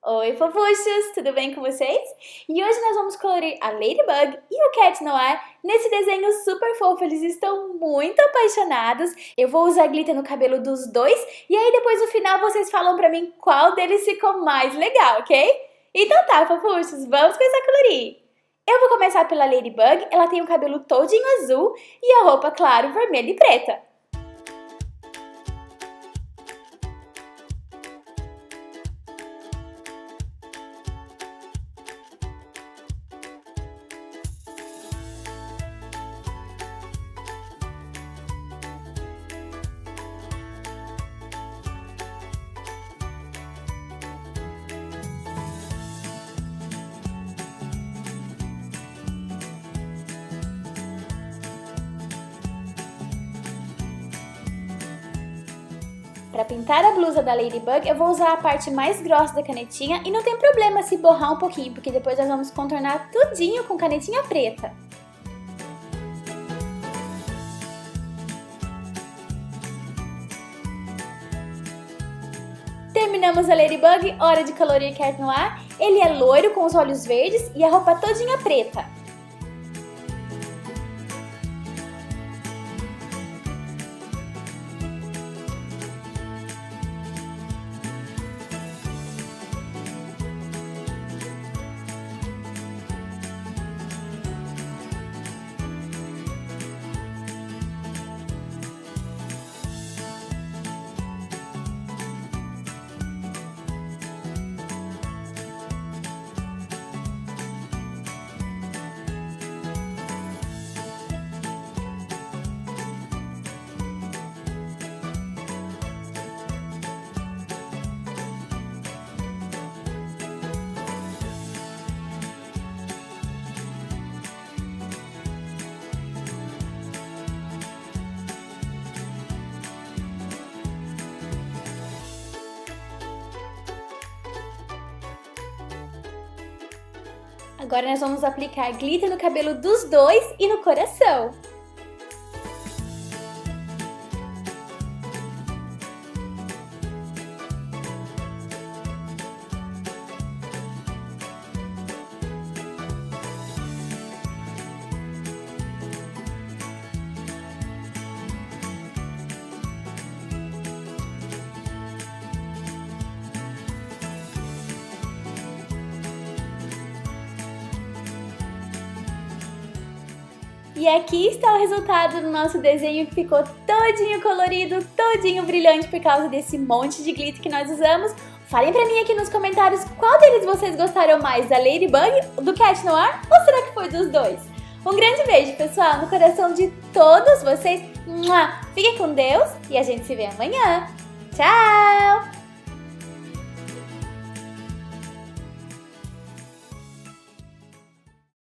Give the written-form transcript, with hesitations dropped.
Oi, fofuchos! Tudo bem com vocês? E hoje nós vamos colorir a Ladybug e o Cat Noir nesse desenho super fofo. Eles estão muito apaixonados. Eu vou usar glitter no cabelo dos dois e aí depois no final vocês falam pra mim qual deles ficou mais legal, ok? Então tá, fofuchos, vamos começar a colorir! Eu vou começar pela Ladybug. Ela tem o cabelo todinho azul e a roupa, claro, vermelha e preta. Para pintar a blusa da Ladybug, eu vou usar a parte mais grossa da canetinha e não tem problema se borrar um pouquinho, porque depois nós vamos contornar tudinho com canetinha preta. Terminamos a Ladybug, hora de colorir Cat Noir. Ele é loiro com os olhos verdes e a roupa todinha preta. Agora nós vamos aplicar glitter no cabelo dos dois e no coração. E aqui está o resultado do nosso desenho que ficou todinho colorido, todinho brilhante por causa desse monte de glitter que nós usamos. Falem pra mim aqui nos comentários qual deles vocês gostaram mais, da Ladybug, do Cat Noir ou será que foi dos dois? Um grande beijo, pessoal, no coração de todos vocês. Fiquem com Deus e a gente se vê amanhã. Tchau!